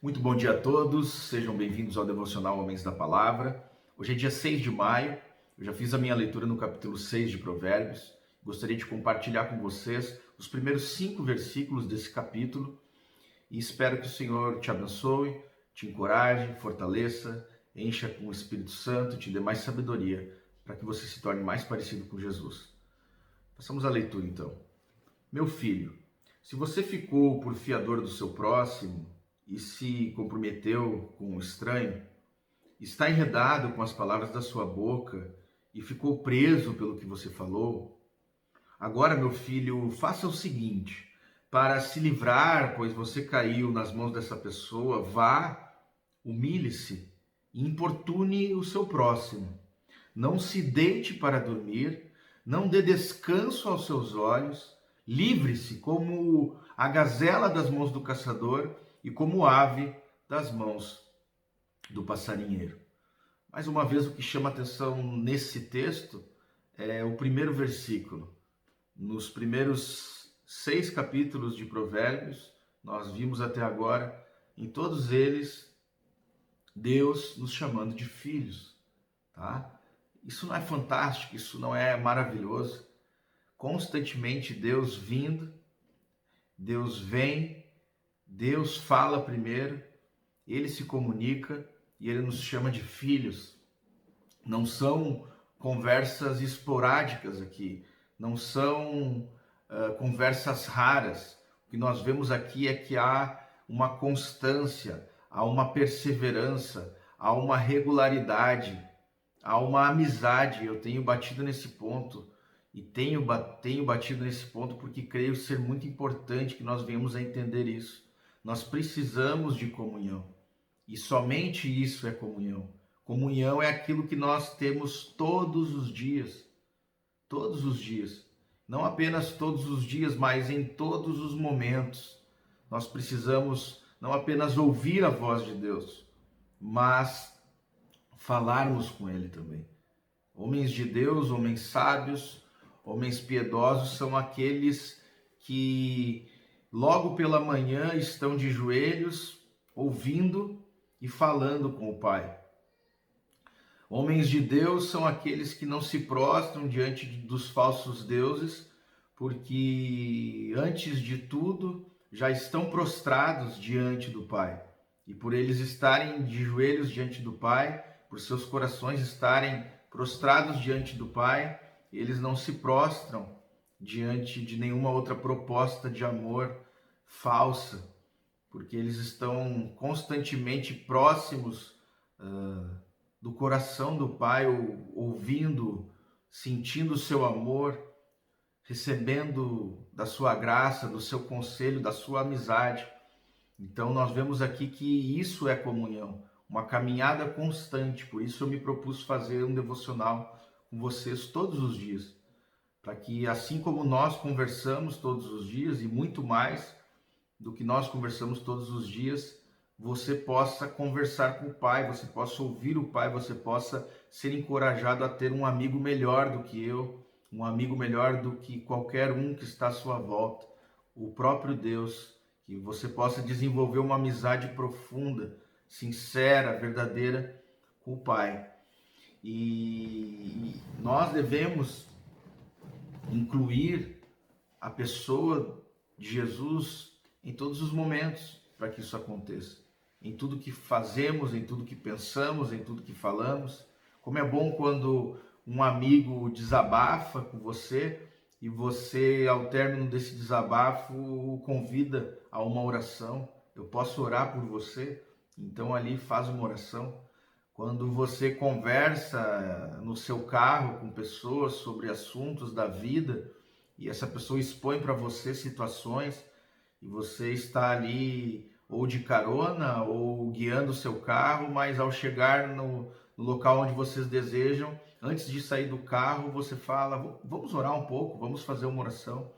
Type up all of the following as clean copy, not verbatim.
Muito bom dia a todos, sejam bem-vindos ao Devocional Homens da Palavra. Hoje é dia 6 de maio, eu já fiz a minha leitura no capítulo 6 de Provérbios. Gostaria de compartilhar com vocês os primeiros 5 versículos desse capítulo e espero que o Senhor te abençoe, te encoraje, fortaleça, encha com o Espírito Santo, te dê mais sabedoria para que você se torne mais parecido com Jesus. Passamos à leitura então. Meu filho, se você ficou por fiador do seu próximo e se comprometeu com um estranho, está enredado com as palavras da sua boca e ficou preso pelo que você falou, agora, meu filho, faça o seguinte: para se livrar, pois você caiu nas mãos dessa pessoa, vá, humilhe-se e importune o seu próximo. Não se deite para dormir, não dê descanso aos seus olhos, livre-se como a gazela das mãos do caçador e como ave das mãos do passarinheiro. Mais uma vez, o que chama atenção nesse texto é o primeiro versículo. Nos primeiros 6 capítulos de Provérbios, nós vimos até agora, em todos eles, Deus nos chamando de filhos, tá? Isso não é fantástico, isso não é maravilhoso? Constantemente Deus vindo, Deus vem, Deus fala primeiro, Ele se comunica e Ele nos chama de filhos. Não são conversas esporádicas aqui, não são conversas raras. O que nós vemos aqui é que há uma constância, há uma perseverança, há uma regularidade, há uma amizade. Eu tenho batido nesse ponto e tenho batido nesse ponto porque creio ser muito importante que nós venhamos a entender isso. Nós precisamos de comunhão e somente isso é comunhão. Comunhão é aquilo que nós temos todos os dias, todos os dias. Não apenas todos os dias, mas em todos os momentos. Nós precisamos não apenas ouvir a voz de Deus, mas falarmos com Ele também. Homens de Deus, homens sábios, homens piedosos são aqueles que logo pela manhã estão de joelhos, ouvindo e falando com o Pai. Homens de Deus são aqueles que não se prostram diante dos falsos deuses, porque antes de tudo já estão prostrados diante do Pai. E por eles estarem de joelhos diante do Pai, por seus corações estarem prostrados diante do Pai, eles não se prostram diante de nenhuma outra proposta de amor falsa, porque eles estão constantemente próximos do coração do Pai, ouvindo, sentindo o seu amor, recebendo da sua graça, do seu conselho, da sua amizade. Então nós vemos aqui que isso é comunhão, uma caminhada constante. Por isso eu me propus fazer um devocional com vocês todos os dias, para que assim como nós conversamos todos os dias e muito mais do que nós conversamos todos os dias, você possa conversar com o Pai, você possa ouvir o Pai, você possa ser encorajado a ter um amigo melhor do que eu, um amigo melhor do que qualquer um que está à sua volta, o próprio Deus, que você possa desenvolver uma amizade profunda, sincera, verdadeira com o Pai. E nós devemos incluir a pessoa de Jesus em todos os momentos para que isso aconteça. Em tudo que fazemos, em tudo que pensamos, em tudo que falamos. Como é bom quando um amigo desabafa com você e você, ao término desse desabafo, o convida a uma oração. Eu posso orar por você? Então ali faz uma oração. Quando você conversa no seu carro com pessoas sobre assuntos da vida e essa pessoa expõe para você situações e você está ali ou de carona ou guiando o seu carro, mas ao chegar no local onde vocês desejam, antes de sair do carro, você fala: vamos orar um pouco, vamos fazer uma oração.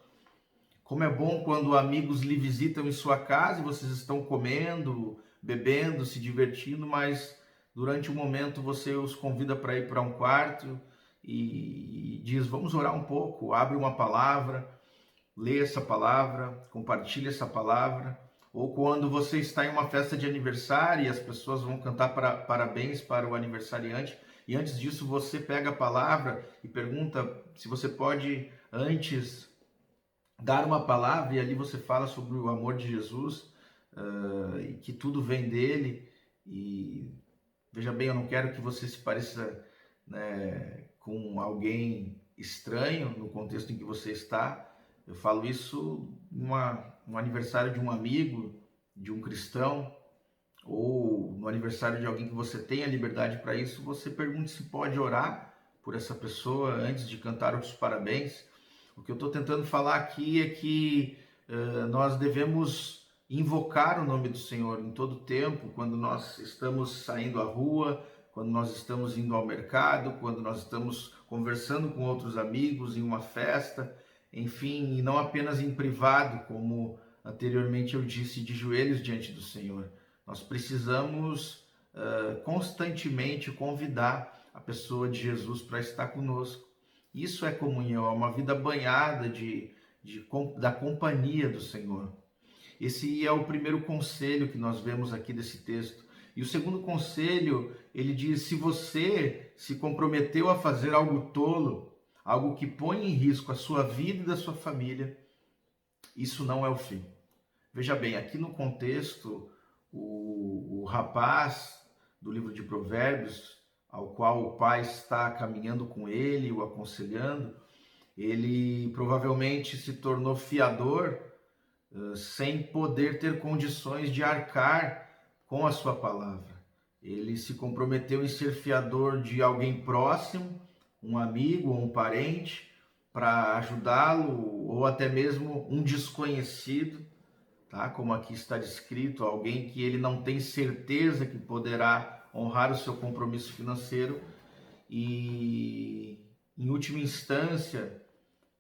Como é bom quando amigos lhe visitam em sua casa e vocês estão comendo, bebendo, se divertindo, mas durante um momento você os convida para ir para um quarto e diz: vamos orar um pouco, abre uma palavra, lê essa palavra, compartilha essa palavra, ou quando você está em uma festa de aniversário e as pessoas vão cantar parabéns para o aniversariante, e antes disso você pega a palavra e pergunta se você pode antes dar uma palavra, e ali você fala sobre o amor de Jesus, e que tudo vem dele. E veja bem, eu não quero que você se pareça, né, com alguém estranho no contexto em que você está. Eu falo isso no aniversário de um amigo, de um cristão, ou no aniversário de alguém que você tenha liberdade para isso. Você pergunte se pode orar por essa pessoa antes de cantar os parabéns. O que eu estou tentando falar aqui é que nós devemos invocar o nome do Senhor em todo tempo, quando nós estamos saindo à rua, quando nós estamos indo ao mercado, quando nós estamos conversando com outros amigos, em uma festa, enfim, e não apenas em privado, como anteriormente eu disse, de joelhos diante do Senhor. Nós precisamos constantemente convidar a pessoa de Jesus para estar conosco. Isso é comunhão, é uma vida banhada da companhia do Senhor. Esse é o primeiro conselho que nós vemos aqui desse texto. E o segundo conselho, ele diz: se você se comprometeu a fazer algo tolo, algo que põe em risco a sua vida e da sua família, isso não é o fim. Veja bem, aqui no contexto, o rapaz do livro de Provérbios, ao qual o pai está caminhando com ele, o aconselhando, ele provavelmente se tornou fiador sem poder ter condições de arcar com a sua palavra. Ele se comprometeu em ser fiador de alguém próximo, um amigo ou um parente, para ajudá-lo, ou até mesmo um desconhecido, tá? Como aqui está descrito, alguém que ele não tem certeza que poderá honrar o seu compromisso financeiro e, em última instância,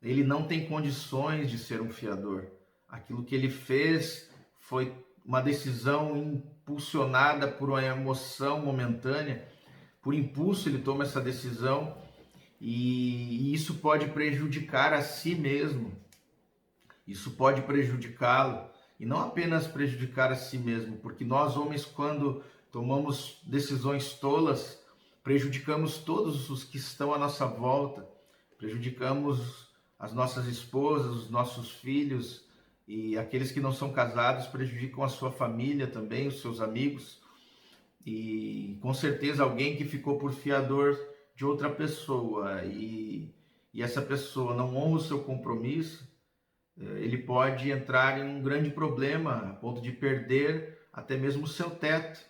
ele não tem condições de ser um fiador. Aquilo que ele fez foi uma decisão impulsionada por uma emoção momentânea, por impulso ele toma essa decisão e isso pode prejudicar a si mesmo, isso pode prejudicá-lo, e não apenas prejudicar a si mesmo, porque nós homens, quando tomamos decisões tolas, prejudicamos todos os que estão à nossa volta, prejudicamos as nossas esposas, os nossos filhos, e aqueles que não são casados prejudicam a sua família também, os seus amigos, e com certeza alguém que ficou por fiador de outra pessoa e essa pessoa não honra o seu compromisso, ele pode entrar em um grande problema, a ponto de perder até mesmo o seu teto,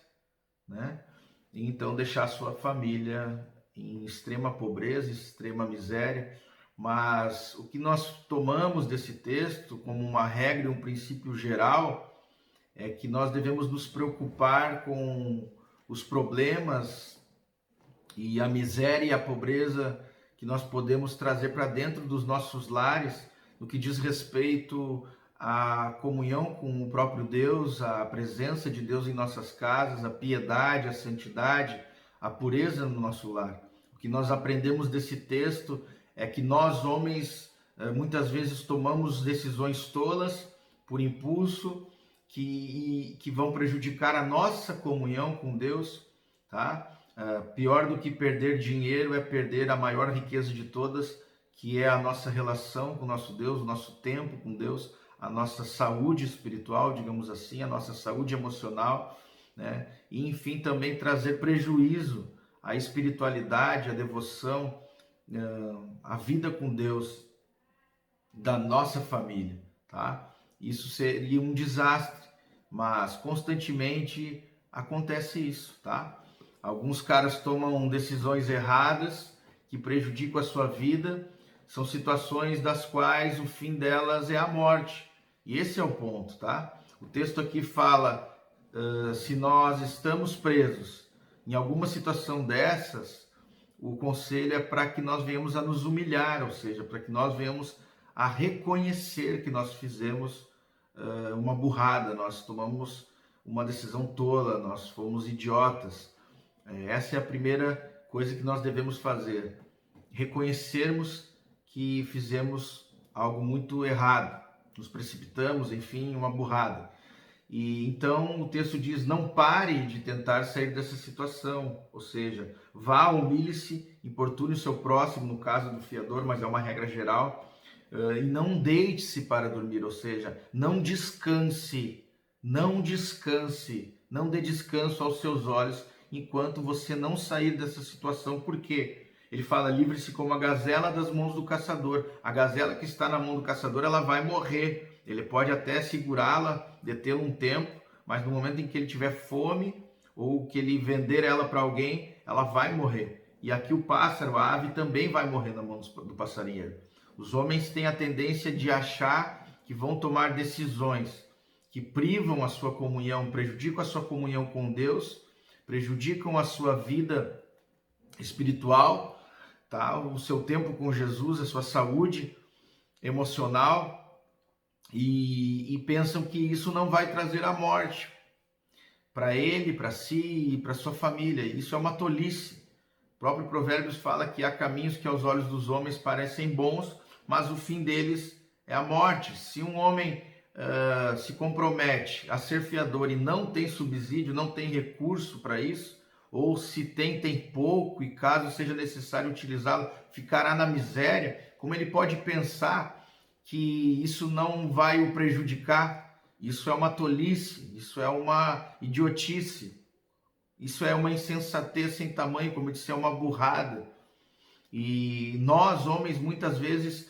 né? E então deixar a sua família em extrema pobreza, extrema miséria. Mas o que nós tomamos desse texto como uma regra, um princípio geral, é que nós devemos nos preocupar com os problemas e a miséria e a pobreza que nós podemos trazer para dentro dos nossos lares, no que diz respeito à comunhão com o próprio Deus, à presença de Deus em nossas casas, a piedade, a santidade, a pureza no nosso lar. O que nós aprendemos desse texto é que nós, homens, muitas vezes tomamos decisões tolas por impulso que vão prejudicar a nossa comunhão com Deus, tá? Pior do que perder dinheiro é perder a maior riqueza de todas, que é a nossa relação com o nosso Deus, o nosso tempo com Deus, a nossa saúde espiritual, digamos assim, a nossa saúde emocional, né? E, enfim, também trazer prejuízo à espiritualidade, à devoção, a vida com Deus da nossa família, tá? Isso seria um desastre, mas constantemente acontece isso, tá? Alguns caras tomam decisões erradas que prejudicam a sua vida, são situações das quais o fim delas é a morte. E esse é o ponto, tá? O texto aqui fala, se nós estamos presos em alguma situação dessas, o conselho é para que nós venhamos a nos humilhar, ou seja, para que nós venhamos a reconhecer que nós fizemos uma burrada, nós tomamos uma decisão tola, nós fomos idiotas. Essa é a primeira coisa que nós devemos fazer, reconhecermos que fizemos algo muito errado, nos precipitamos, enfim, uma burrada. E então o texto diz: não pare de tentar sair dessa situação, ou seja, vá, humilhe-se, importune o seu próximo, no caso do fiador, mas é uma regra geral, e não deite-se para dormir, ou seja, não descanse, não descanse, não dê descanso aos seus olhos enquanto você não sair dessa situação. Por quê? Ele fala: livre-se como a gazela das mãos do caçador. A gazela que está na mão do caçador, ela vai morrer. Ele pode até segurá-la, detê-la um tempo, mas no momento em que ele tiver fome ou que ele vender ela para alguém, ela vai morrer. E aqui o pássaro, a ave, também vai morrer na mão do passarinheiro. Os homens têm a tendência de achar que vão tomar decisões que privam a sua comunhão, prejudicam a sua comunhão com Deus, prejudicam a sua vida espiritual, tá? O seu tempo com Jesus, a sua saúde emocional, e pensam que isso não vai trazer a morte para ele, para si e para sua família. Isso é uma tolice. O próprio Provérbios fala que há caminhos que aos olhos dos homens parecem bons, mas o fim deles é a morte. Se um homem se compromete a ser fiador e não tem subsídio, não tem recurso para isso, ou se tem, tem pouco, e caso seja necessário utilizá-lo, ficará na miséria, como ele pode pensar que isso não vai o prejudicar? Isso é uma tolice, isso é uma idiotice, isso é uma insensatez sem tamanho, como eu disse, é uma burrada. E nós, homens, muitas vezes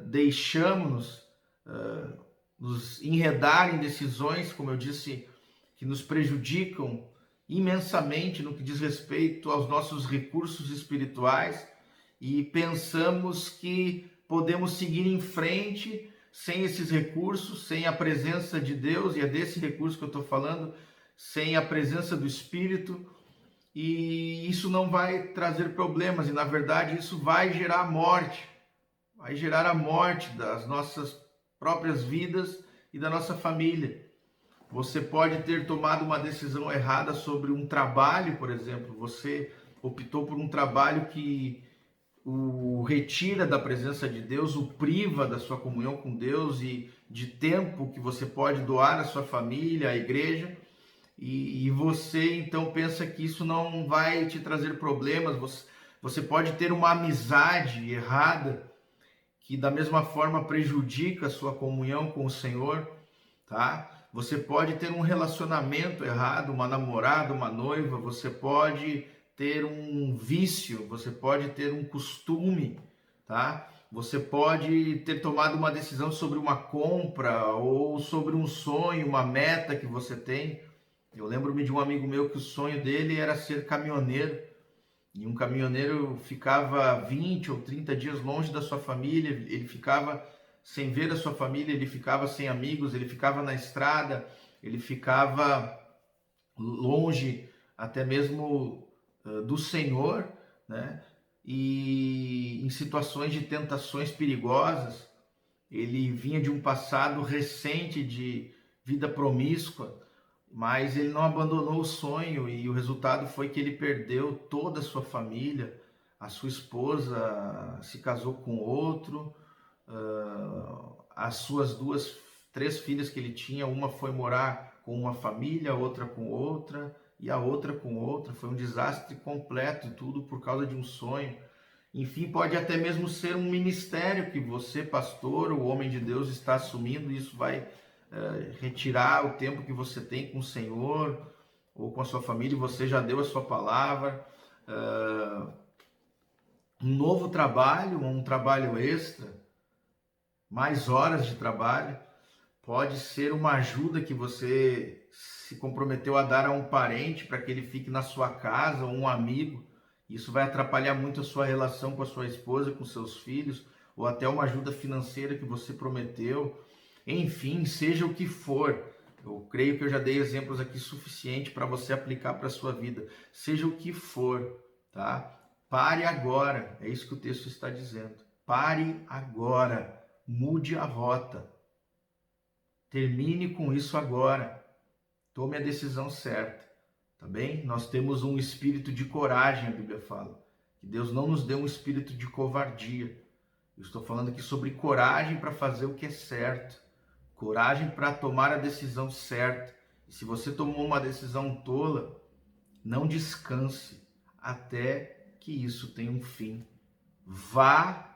deixamos nos enredar em decisões, como eu disse, que nos prejudicam imensamente no que diz respeito aos nossos recursos espirituais, e pensamos que podemos seguir em frente sem esses recursos, sem a presença de Deus, e é desse recurso que eu estou falando, sem a presença do Espírito, e isso não vai trazer problemas, e na verdade isso vai gerar a morte das nossas próprias vidas e da nossa família. Você pode ter tomado uma decisão errada sobre um trabalho, por exemplo. Você optou por um trabalho que o retira da presença de Deus, o priva da sua comunhão com Deus e de tempo que você pode doar à sua família, à igreja, e você então pensa que isso não vai te trazer problemas. Você pode ter uma amizade errada que da mesma forma prejudica a sua comunhão com o Senhor, tá? Você pode ter um relacionamento errado, uma namorada, uma noiva, você pode ter um vício, você pode ter um costume, tá? Você pode ter tomado uma decisão sobre uma compra ou sobre um sonho, uma meta que você tem. Eu lembro-me de um amigo meu que o sonho dele era ser caminhoneiro, e um caminhoneiro ficava 20 ou 30 dias longe da sua família, ele ficava sem ver a sua família, ele ficava sem amigos, ele ficava na estrada, ele ficava longe até mesmo do Senhor, né? E em situações de tentações perigosas. Ele vinha de um passado recente de vida promíscua, mas ele não abandonou o sonho, e o resultado foi que ele perdeu toda a sua família. A sua esposa se casou com outro, as suas três filhas que ele tinha, uma foi morar com uma família, outra com outra, e a outra com outra. Foi um desastre completo, tudo por causa de um sonho. Enfim, pode até mesmo ser um ministério que você, pastor ou homem de Deus, está assumindo, e isso vai retirar o tempo que você tem com o Senhor ou com a sua família, e você já deu a sua palavra. Um novo trabalho, um trabalho extra, mais horas de trabalho, pode ser uma ajuda que você se comprometeu a dar a um parente para que ele fique na sua casa, ou um amigo. Isso vai atrapalhar muito a sua relação com a sua esposa, com seus filhos, ou até uma ajuda financeira que você prometeu. Enfim, seja o que for, eu creio que eu já dei exemplos aqui suficiente para você aplicar para a sua vida. Seja o que for, tá? Pare agora, é isso que o texto está dizendo. Pare agora, mude a rota. Termine com isso agora. Tome a decisão certa, tá bem? Nós temos um espírito de coragem, a Bíblia fala. Que Deus não nos deu um espírito de covardia. Eu estou falando aqui sobre coragem para fazer o que é certo. coragem para tomar a decisão certa. E se você tomou uma decisão tola, não descanse até que isso tenha um fim. Vá,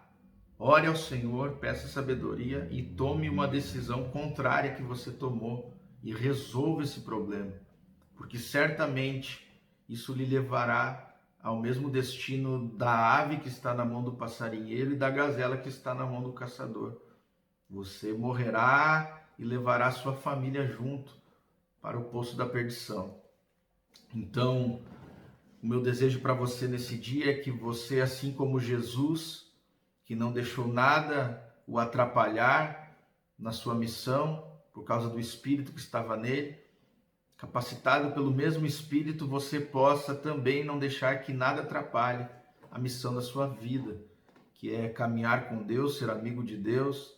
ore ao Senhor, peça sabedoria e tome uma decisão contrária que você tomou e resolva esse problema, porque certamente isso lhe levará ao mesmo destino da ave que está na mão do passarinheiro e da gazela que está na mão do caçador. Você morrerá e levará sua família junto para o poço da perdição. Então, o meu desejo para você nesse dia é que você, assim como Jesus, que não deixou nada o atrapalhar na sua missão, por causa do Espírito que estava nele, capacitado pelo mesmo Espírito, você possa também não deixar que nada atrapalhe a missão da sua vida, que é caminhar com Deus, ser amigo de Deus,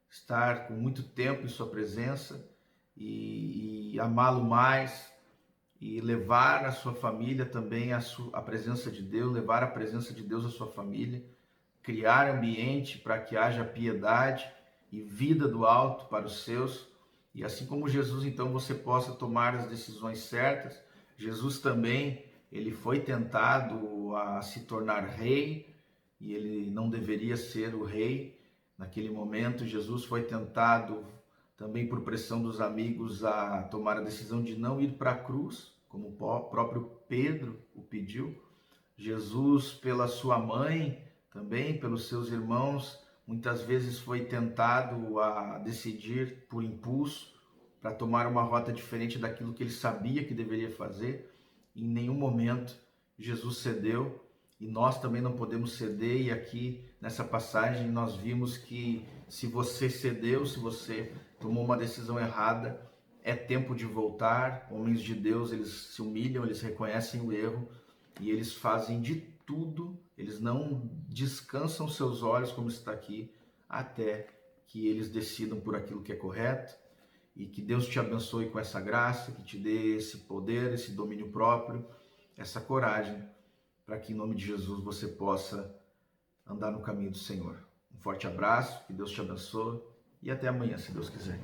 estar com muito tempo em sua presença e amá-lo mais, e levar a sua família também a presença de Deus, levar a presença de Deus à sua família, criar ambiente para que haja piedade e vida do alto para os seus. E assim como Jesus, então, você possa tomar as decisões certas. Jesus também, ele foi tentado a se tornar rei, e ele não deveria ser o rei. Naquele momento, Jesus foi tentado também por pressão dos amigos a tomar a decisão de não ir para a cruz, como o próprio Pedro o pediu. Jesus, pela sua mãe, também pelos seus irmãos, muitas vezes foi tentado a decidir por impulso, para tomar uma rota diferente daquilo que ele sabia que deveria fazer. Em nenhum momento Jesus cedeu, e nós também não podemos ceder. E aqui nessa passagem nós vimos que se você cedeu, se você tomou uma decisão errada, é tempo de voltar. Homens de Deus, eles se humilham, eles reconhecem o erro e eles fazem de tudo, eles não descansam seus olhos, como está aqui, até que eles decidam por aquilo que é correto. E que Deus te abençoe com essa graça, que te dê esse poder, esse domínio próprio, essa coragem, para que em nome de Jesus você possa andar no caminho do Senhor. Um forte abraço, que Deus te abençoe e até amanhã, se Deus quiser.